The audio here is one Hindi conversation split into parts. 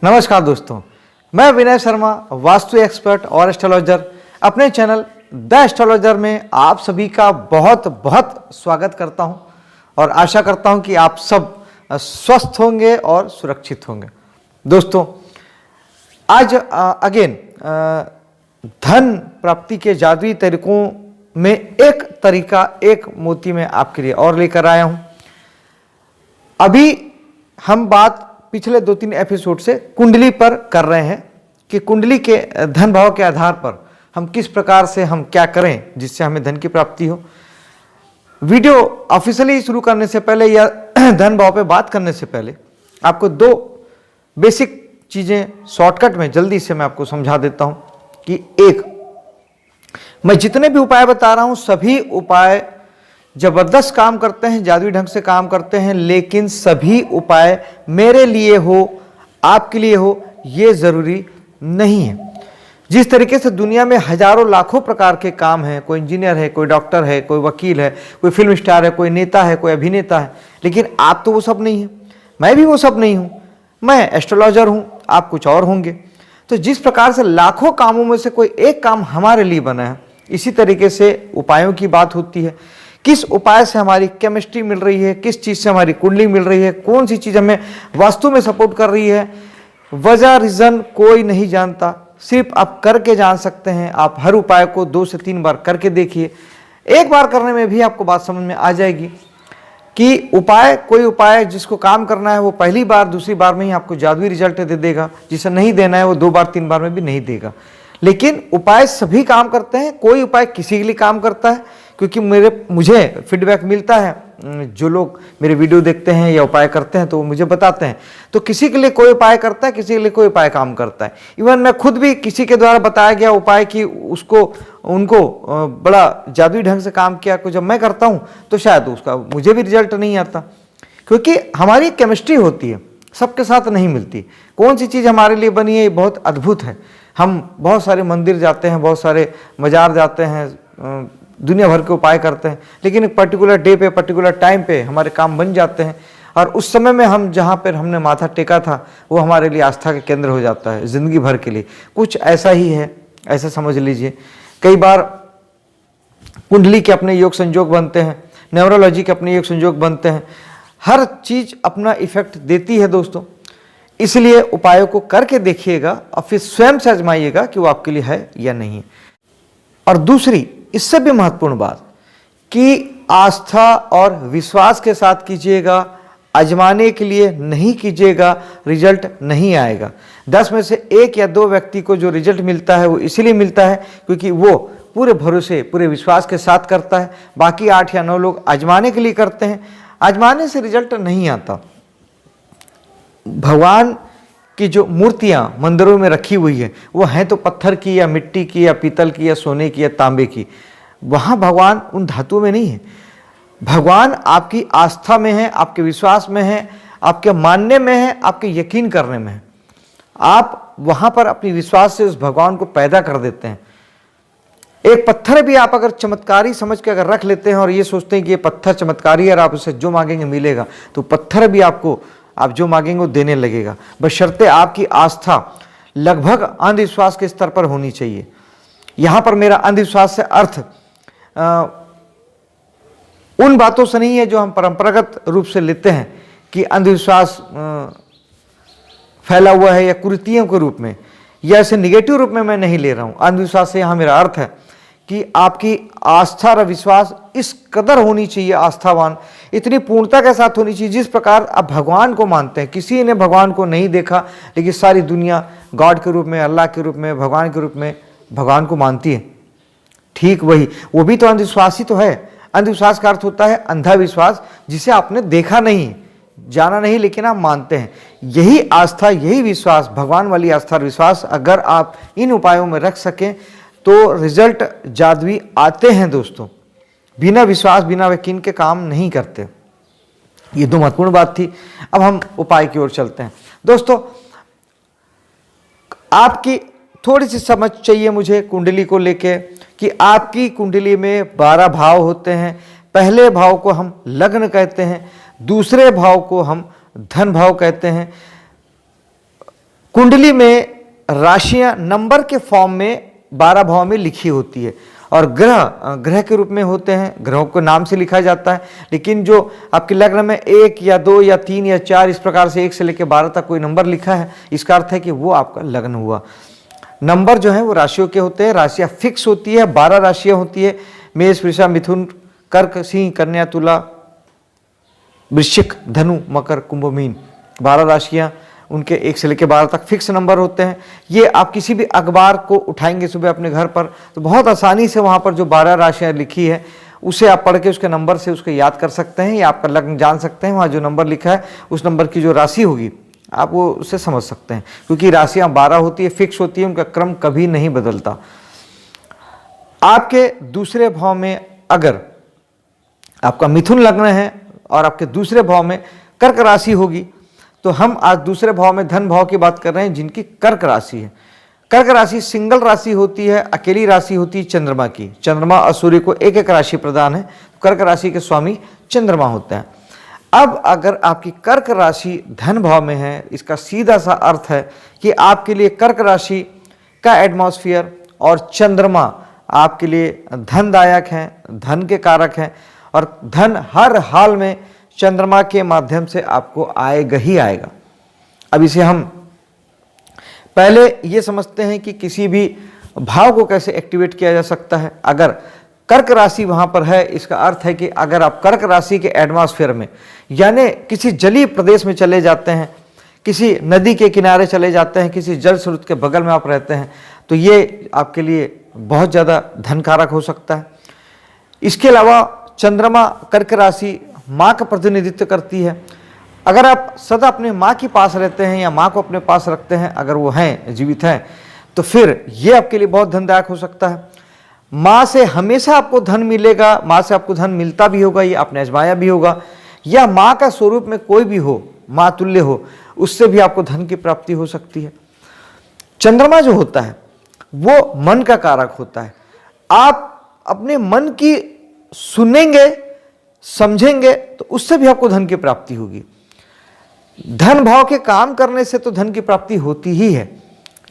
नमस्कार दोस्तों, मैं विनय शर्मा, वास्तु एक्सपर्ट और एस्ट्रोलॉजर, अपने चैनल द एस्ट्रोलॉजर में आप सभी का बहुत बहुत स्वागत करता हूं और आशा करता हूं कि आप सब स्वस्थ होंगे और सुरक्षित होंगे। दोस्तों, आज अगेन धन प्राप्ति के जादुई तरीकों में एक तरीका, एक मोती में आपके लिए और लेकर आया हूं। अभी हम बात पिछले 2-3 एपिसोड से कुंडली पर कर रहे हैं कि कुंडली के धन भाव के आधार पर हम किस प्रकार से हम क्या करें जिससे हमें धन की प्राप्ति हो। वीडियो ऑफिशियली शुरू करने से पहले या धन भाव पे बात करने से पहले आपको 2 बेसिक चीज़ें शॉर्टकट में जल्दी से मैं आपको समझा देता हूं कि एक, मैं जितने भी उपाय बता रहा हूं सभी उपाय जबरदस्त काम करते हैं, जादुई ढंग से काम करते हैं, लेकिन सभी उपाय मेरे लिए हो, आपके लिए हो, ये ज़रूरी नहीं है। जिस तरीके से दुनिया में हजारों लाखों प्रकार के काम हैं, कोई इंजीनियर है, कोई डॉक्टर है, कोई वकील है, कोई फिल्म स्टार है, कोई नेता है, कोई अभिनेता है, लेकिन आप तो वो सब नहीं हैं, मैं भी वो सब नहीं हूँ। मैं एस्ट्रोलॉजर हूँ, आप कुछ और होंगे। तो जिस प्रकार से लाखों कामों में से कोई एक काम हमारे लिए बना है, इसी तरीके से उपायों की बात होती है। किस उपाय से हमारी केमिस्ट्री मिल रही है, किस चीज़ से हमारी कुंडली मिल रही है, कौन सी चीज़ हमें वास्तु में सपोर्ट कर रही है, वजह रीज़न कोई नहीं जानता, सिर्फ आप करके जान सकते हैं। आप हर उपाय को 2 से 3 बार करके देखिए, एक बार करने में भी आपको बात समझ में आ जाएगी कि कोई उपाय जिसको काम करना है वो पहली बार, दूसरी बार में ही आपको जादुई रिजल्ट दे देगा, जिसे नहीं देना है वो 2 बार 3 बार में भी नहीं देगा। लेकिन उपाय सभी काम करते हैं, कोई उपाय किसी के लिए काम करता है, क्योंकि मुझे फीडबैक मिलता है, जो लोग मेरे वीडियो देखते हैं या उपाय करते हैं तो वो मुझे बताते हैं। तो किसी के लिए कोई उपाय करता है, किसी के लिए कोई उपाय काम करता है। इवन मैं खुद भी किसी के द्वारा बताया गया उपाय कि उनको बड़ा जादुई ढंग से काम किया को जब मैं करता हूँ तो शायद उसका मुझे भी रिजल्ट नहीं आता, क्योंकि हमारी केमिस्ट्री होती है, सबके साथ नहीं मिलती। कौन सी चीज़ हमारे लिए बनी है ये बहुत अद्भुत है। हम बहुत सारे मंदिर जाते हैं, बहुत सारे मजार जाते हैं, दुनिया भर के उपाय करते हैं, लेकिन एक पर्टिकुलर डे पे, पर्टिकुलर टाइम पे हमारे काम बन जाते हैं और उस समय में हम जहाँ पर हमने माथा टेका था वो हमारे लिए आस्था का केंद्र हो जाता है ज़िंदगी भर के लिए। कुछ ऐसा ही है, ऐसा समझ लीजिए। कई बार कुंडली के अपने योग संयोग बनते हैं, न्यूरोलॉजी के अपने योग संयोग बनते हैं, हर चीज़ अपना इफेक्ट देती है दोस्तों। इसलिए उपायों को करके देखिएगा और फिर स्वयं से आजमाइएगा कि वो आपके लिए है या नहीं। और दूसरी, इससे भी महत्वपूर्ण बात कि आस्था और विश्वास के साथ कीजिएगा, आजमाने के लिए नहीं कीजिएगा, रिजल्ट नहीं आएगा। 10 में से 1 या 2 व्यक्ति को जो रिजल्ट मिलता है वो इसीलिए मिलता है क्योंकि वो पूरे भरोसे, पूरे विश्वास के साथ करता है। बाकी 8 या 9 लोग आजमाने के लिए करते हैं, आजमाने से रिजल्ट नहीं आता। भगवान की जो मूर्तियां मंदिरों में रखी हुई है वो हैं तो पत्थर की या मिट्टी की या पीतल की या सोने की या तांबे की। वहाँ भगवान उन धातुओं में नहीं है। भगवान आपकी आस्था में है, आपके विश्वास में है, आपके मानने में है, आपके यकीन करने में है। आप वहाँ पर अपनी विश्वास से उस भगवान को पैदा कर देते हैं। एक पत्थर भी आप अगर चमत्कारी समझ के अगर रख लेते हैं और ये सोचते हैं कि ये पत्थर चमत्कारी है और आप उससे जो मांगेंगे मिलेगा, तो पत्थर भी आपको, आप जो मांगेंगे वो देने लगेगा, बशर्ते आपकी आस्था लगभग अंधविश्वास के स्तर पर होनी चाहिए। यहाँ पर मेरा अंधविश्वास से अर्थ उन बातों से नहीं है जो हम परंपरागत रूप से लेते हैं कि अंधविश्वास फैला हुआ है या कुरीतियों के रूप में, या ऐसे निगेटिव रूप में मैं नहीं ले रहा हूँ। अंधविश्वास से यहाँ मेरा अर्थ है कि आपकी आस्था और विश्वास इस कदर होनी चाहिए, आस्थावान इतनी पूर्णता के साथ होनी चाहिए जिस प्रकार आप भगवान को मानते हैं। किसी ने भगवान को नहीं देखा लेकिन सारी दुनिया गॉड के रूप में, अल्लाह के रूप में, भगवान के रूप में भगवान को मानती है। ठीक वही, वो भी तो अंधविश्वास ही तो है। अंधविश्वास का अर्थ होता है अंधा विश्वास, जिसे आपने देखा नहीं, जाना नहीं, लेकिन आप मानते हैं। यही आस्था, यही विश्वास, भगवान वाली आस्था और विश्वास अगर आप इन उपायों में रख सकें तो रिजल्ट जादुई आते हैं दोस्तों। बिना विश्वास, बिना यकीन के काम नहीं करते। ये 2 महत्वपूर्ण बात थी। अब हम उपाय की ओर चलते हैं। दोस्तों, आपकी थोड़ी सी समझ चाहिए मुझे कुंडली को लेके कि आपकी कुंडली में 12 भाव होते हैं। पहले भाव को हम लग्न कहते हैं, दूसरे भाव को हम धन भाव कहते हैं। कुंडली में राशियां नंबर के फॉर्म में 12 भाव में लिखी होती है और ग्रह के रूप में होते हैं, ग्रहों को नाम से लिखा जाता है। लेकिन जो आपके लग्न में 1 या 2 या 3 या 4 इस प्रकार से 1 से लेकर 12 तक कोई नंबर लिखा है, इसका अर्थ है कि वो आपका लग्न हुआ। नंबर जो है वो राशियों के होते हैं, राशियां फिक्स होती है, 12 राशियां होती है, मेष वृषभ मिथुन कर्क सिंह कन्या तुला वृश्चिक धनु मकर कुंभ मीन, 12 राशियां, उनके 1 से लेकर 12 तक फिक्स नंबर होते हैं। ये आप किसी भी अखबार को उठाएंगे सुबह अपने घर पर तो बहुत आसानी से वहाँ पर जो 12 राशियाँ लिखी है उसे आप पढ़ के उसके नंबर से उसको याद कर सकते हैं या आपका लग्न जान सकते हैं। वहाँ जो नंबर लिखा है उस नंबर की जो राशि होगी आप वो उसे समझ सकते हैं, क्योंकि राशियाँ 12 होती है, फिक्स होती है, उनका क्रम कभी नहीं बदलता। आपके दूसरे भाव में अगर आपका मिथुन लग्न है और आपके दूसरे भाव में कर्क राशि होगी, तो हम आज दूसरे भाव में धन भाव की बात कर रहे हैं जिनकी कर्क राशि है। कर्क राशि सिंगल राशि होती है, अकेली राशि होती है चंद्रमा की। चंद्रमा और सूर्य को एक एक राशि प्रदान है, कर्क राशि के स्वामी चंद्रमा होते हैं। अब अगर आपकी कर्क राशि धन भाव में है, इसका सीधा सा अर्थ है कि आपके लिए कर्क राशि का एटमॉस्फेयर और चंद्रमा आपके लिए धनदायक हैं, धन के कारक हैं और धन हर हाल में चंद्रमा के माध्यम से आपको आएगा ही आएगा। अब इसे हम पहले ये समझते हैं कि किसी भी भाव को कैसे एक्टिवेट किया जा सकता है। अगर कर्क राशि वहाँ पर है, इसका अर्थ है कि अगर आप कर्क राशि के एटमॉस्फेयर में यानी किसी जलीय प्रदेश में चले जाते हैं, किसी नदी के किनारे चले जाते हैं, किसी जल स्रोत के बगल में आप रहते हैं, तो ये आपके लिए बहुत ज़्यादा धनकारक हो सकता है। इसके अलावा चंद्रमा कर्क राशि माँ का प्रतिनिधित्व करती है। अगर आप सदा अपने माँ के पास रहते हैं या माँ को अपने पास रखते हैं, अगर वो हैं, जीवित हैं, तो फिर ये आपके लिए बहुत धनदायक हो सकता है। माँ से हमेशा आपको धन मिलेगा, माँ से आपको धन मिलता भी होगा, ये आपने आजमाया भी होगा, या माँ का स्वरूप में कोई भी हो, माँ तुल्य हो, उससे भी आपको धन की प्राप्ति हो सकती है। चंद्रमा जो होता है वो मन का कारक होता है। आप अपने मन की सुनेंगे, समझेंगे, तो उससे भी आपको धन की प्राप्ति होगी। धन भाव के काम करने से तो धन की प्राप्ति होती ही है।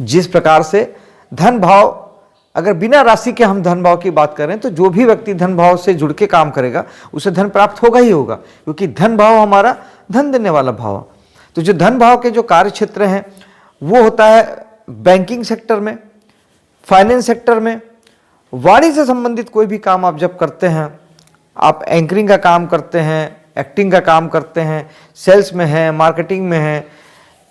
जिस प्रकार से धन भाव, अगर बिना राशि के हम धन भाव की बात करें तो जो भी व्यक्ति धन भाव से जुड़ के काम करेगा उसे धन प्राप्त होगा ही होगा, क्योंकि धन भाव हमारा धन देने वाला भाव। तो जो धन भाव के जो कार्य क्षेत्र हैं वो होता है बैंकिंग सेक्टर में, फाइनेंस सेक्टर में, वाणिज्य से संबंधित कोई भी काम आप जब करते हैं, आप एंकरिंग का काम करते हैं, एक्टिंग का काम करते हैं, सेल्स में हैं, मार्केटिंग में हैं,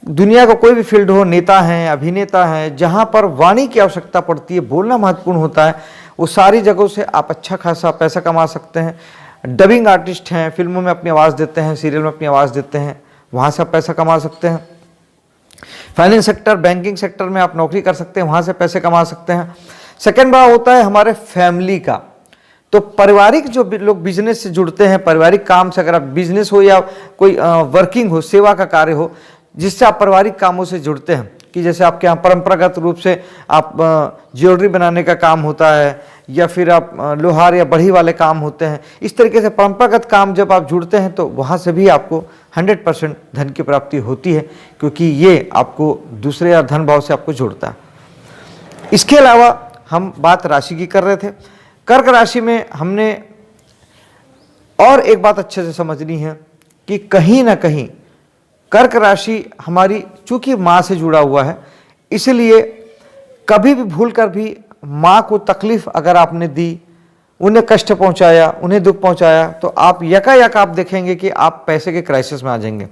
दुनिया का कोई भी फील्ड हो, नेता हैं, अभिनेता हैं, जहां पर वाणी की आवश्यकता पड़ती है, बोलना महत्वपूर्ण होता है, वो सारी जगहों से आप अच्छा खासा पैसा कमा सकते हैं। डबिंग आर्टिस्ट हैं, फिल्मों में अपनी आवाज़ देते हैं, सीरियल में अपनी आवाज़ देते हैं, वहाँ से आप पैसा कमा सकते हैं। फाइनेंस सेक्टर, बैंकिंग सेक्टर में आप नौकरी कर सकते हैं, वहाँ से पैसे कमा सकते हैं। सेकेंड भाव होता है हमारे फैमिली का। तो पारिवारिक जो लोग बिजनेस से जुड़ते हैं, पारिवारिक काम से, अगर आप बिजनेस हो या कोई वर्किंग हो, सेवा का कार्य हो, जिससे आप पारिवारिक कामों से जुड़ते हैं, कि जैसे आपके यहाँ परंपरागत रूप से आप ज्वेलरी बनाने का काम होता है या फिर आप लोहार या बढ़ी वाले काम होते हैं, इस तरीके से परंपरागत काम जब आप जुड़ते हैं तो वहाँ से भी आपको 100% धन की प्राप्ति होती है, क्योंकि ये आपको दूसरे या धन भाव से आपको जोड़ता है। इसके अलावा हम बात राशि की कर रहे थे। कर्क राशि में हमने और एक बात अच्छे से समझनी है कि कहीं ना कहीं कर्क राशि हमारी चूंकि माँ से जुड़ा हुआ है, इसलिए कभी भी भूल कर भी माँ को तकलीफ अगर आपने दी, उन्हें कष्ट पहुंचाया, उन्हें दुख पहुंचाया, तो आप यकायक आप देखेंगे कि आप पैसे के क्राइसिस में आ जाएंगे,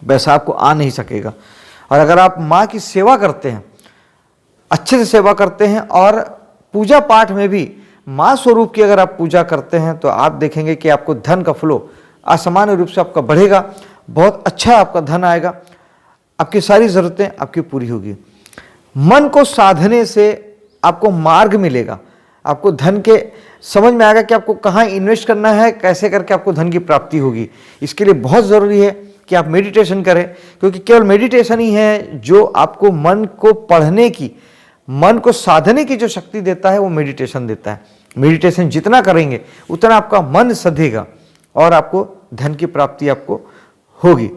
पैसा आपको आ नहीं सकेगा। और अगर आप माँ की सेवा करते हैं, अच्छे से सेवा करते हैं और पूजा पाठ में भी माँ स्वरूप की अगर आप पूजा करते हैं, तो आप देखेंगे कि आपको धन का फ्लो असामान्य रूप से आपका बढ़ेगा, बहुत अच्छा आपका धन आएगा, आपकी सारी ज़रूरतें आपकी पूरी होगी। मन को साधने से आपको मार्ग मिलेगा, आपको धन के समझ में आएगा कि आपको कहाँ इन्वेस्ट करना है, कैसे करके आपको धन की प्राप्ति होगी। इसके लिए बहुत ज़रूरी है कि आप मेडिटेशन करें, क्योंकि केवल मेडिटेशन ही है जो आपको मन को पढ़ने की, मन को साधने की जो शक्ति देता है, वो मेडिटेशन देता है। मेडिटेशन जितना करेंगे उतना आपका मन सधेगा और आपको धन की प्राप्ति आपको होगी।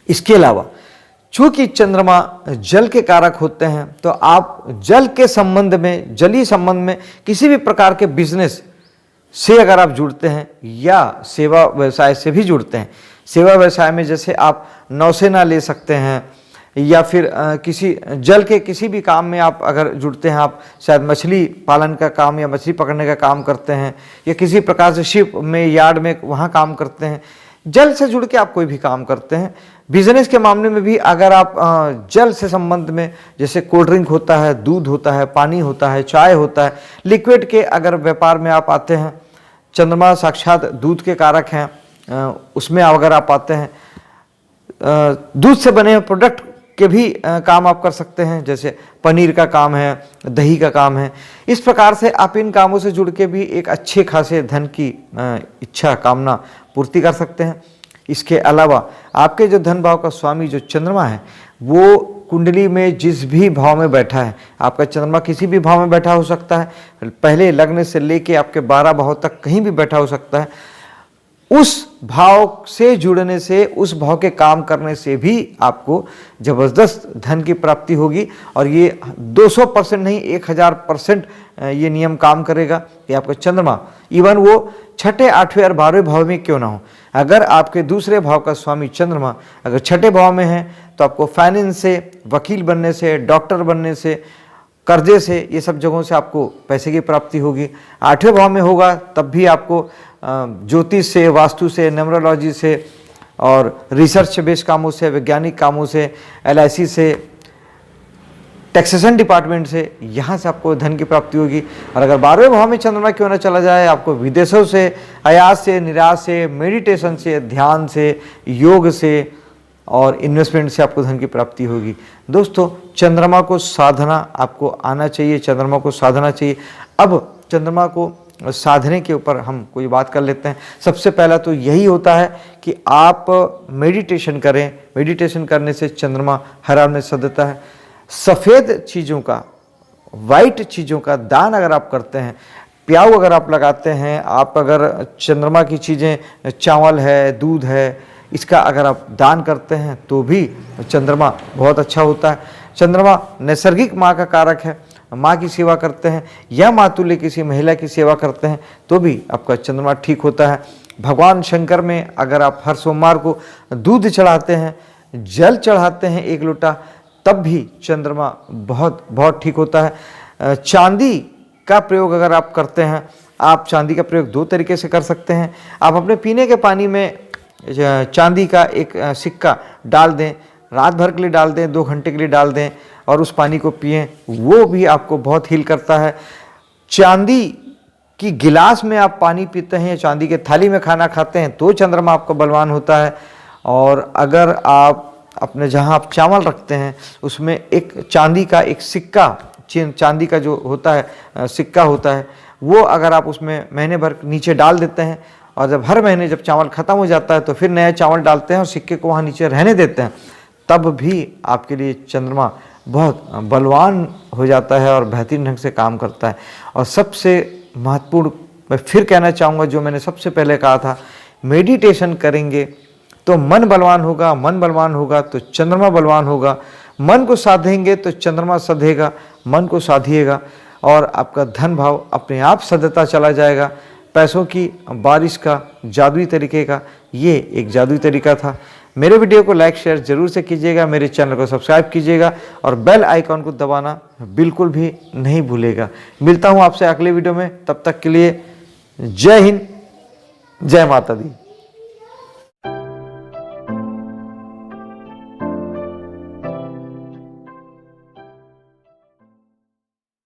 इसके अलावा चूंकि चंद्रमा जल के कारक होते हैं, तो आप जल के संबंध में, जलीय संबंध में किसी भी प्रकार के बिजनेस से अगर आप जुड़ते हैं या सेवा व्यवसाय से भी जुड़ते हैं, सेवा व्यवसाय में जैसे आप नौसेना ले सकते हैं, या फिर किसी जल के किसी भी काम में आप अगर जुड़ते हैं, आप शायद मछली पालन का काम या मछली पकड़ने का काम करते हैं, या किसी प्रकार से शिप में, यार्ड में वहाँ काम करते हैं, जल से जुड़ के आप कोई भी काम करते हैं। बिजनेस के मामले में भी अगर आप जल से संबंध में, जैसे कोल्ड ड्रिंक होता है, दूध होता है, पानी होता है, चाय होता है, लिक्विड के अगर व्यापार में आप आते हैं, चंद्रमा साक्षात दूध के कारक हैं, उसमें अगर आप आते हैं, दूध से बने प्रोडक्ट के भी काम आप कर सकते हैं, जैसे पनीर का काम है, दही का काम है। इस प्रकार से आप इन कामों से जुड़ के भी एक अच्छे खासे धन की इच्छा कामना पूर्ति कर सकते हैं। इसके अलावा आपके जो धन भाव का स्वामी जो चंद्रमा है, वो कुंडली में जिस भी भाव में बैठा है, आपका चंद्रमा किसी भी भाव में बैठा हो सकता है, पहले लग्न से लेके आपके 12 भाव तक कहीं भी बैठा हो सकता है। उस भाव से जुड़ने से, उस भाव के काम करने से भी आपको जबरदस्त धन की प्राप्ति होगी। और ये 200% नहीं, 1000% ये नियम काम करेगा कि आपका चंद्रमा, इवन वो 6ठे, 8वें और 12वें भाव में क्यों ना हो, अगर आपके दूसरे भाव का स्वामी चंद्रमा अगर 6ठे भाव में है, तो आपको फाइनेंस से, वकील बनने से, डॉक्टर बनने से, कर्जे से, ये सब जगहों से आपको पैसे की प्राप्ति होगी। 8वें भाव में होगा तब भी आपको ज्योतिष से, वास्तु से, न्यूमरोलॉजी से और रिसर्च बेस्ड कामों से, वैज्ञानिक कामों से, LIC से, टैक्सेशन डिपार्टमेंट से, यहाँ से आपको धन की प्राप्ति होगी। और अगर 12वें भाव में चंद्रमा क्यों ना चला जाए, आपको विदेशों से, आयात से, निर्यात से, मेडिटेशन से, ध्यान से, योग से और इन्वेस्टमेंट से आपको धन की प्राप्ति होगी। दोस्तों, चंद्रमा को साधना आपको आना चाहिए, चंद्रमा को साधना चाहिए। अब चंद्रमा को साधने के ऊपर हम कोई बात कर लेते हैं। सबसे पहला तो यही होता है कि आप मेडिटेशन करें। मेडिटेशन करने से चंद्रमा हर हाल में साथ देता है। सफ़ेद चीज़ों का, वाइट चीज़ों का दान अगर आप करते हैं, प्याऊ अगर आप लगाते हैं, आप अगर चंद्रमा की चीज़ें, चावल है, दूध है, इसका अगर आप दान करते हैं तो भी चंद्रमा बहुत अच्छा होता है। चंद्रमा नैसर्गिक माँ का कारक है। माँ की सेवा करते हैं या मातुल्य किसी महिला की सेवा करते हैं तो भी आपका चंद्रमा ठीक होता है। भगवान शंकर में अगर आप हर सोमवार को दूध चढ़ाते हैं, जल चढ़ाते हैं 1 लोटा, तब भी चंद्रमा बहुत बहुत ठीक होता है। चांदी का प्रयोग अगर आप करते हैं, आप चांदी का प्रयोग 2 तरीके से कर सकते हैं। आप अपने पीने के पानी में चांदी का एक सिक्का डाल दें, रात भर के लिए डाल दें, 2 घंटे के लिए डाल दें और उस पानी को पिएं, वो भी आपको बहुत हील करता है। चांदी की गिलास में आप पानी पीते हैं, चांदी के थाली में खाना खाते हैं तो चंद्रमा आपका बलवान होता है। और अगर आप अपने जहां आप चावल रखते हैं उसमें एक चांदी का एक सिक्का, चांदी का जो होता है सिक्का होता है, वो अगर आप उसमें महीने भर नीचे डाल देते हैं और जब हर महीने जब चावल ख़त्म हो जाता है तो फिर नया चावल डालते हैं और सिक्के को वहाँ नीचे रहने देते हैं, तब भी आपके लिए चंद्रमा बहुत बलवान हो जाता है और बेहतरीन ढंग से काम करता है। और सबसे महत्वपूर्ण मैं फिर कहना चाहूँगा, जो मैंने सबसे पहले कहा था, मेडिटेशन करेंगे तो मन बलवान होगा, मन बलवान होगा तो चंद्रमा बलवान होगा, मन को साधेंगे तो चंद्रमा सधेगा, मन को साधिएगा और आपका धन भाव अपने आप सधता चला जाएगा। पैसों की बारिश का जादुई तरीके का ये एक जादुई तरीका था। मेरे वीडियो को लाइक शेयर जरूर से कीजिएगा, मेरे चैनल को सब्सक्राइब कीजिएगा और बेल आइकॉन को दबाना बिल्कुल भी नहीं भूलेगा। मिलता हूँ आपसे अगले वीडियो में, तब तक के लिए जय हिंद, जय माता दी।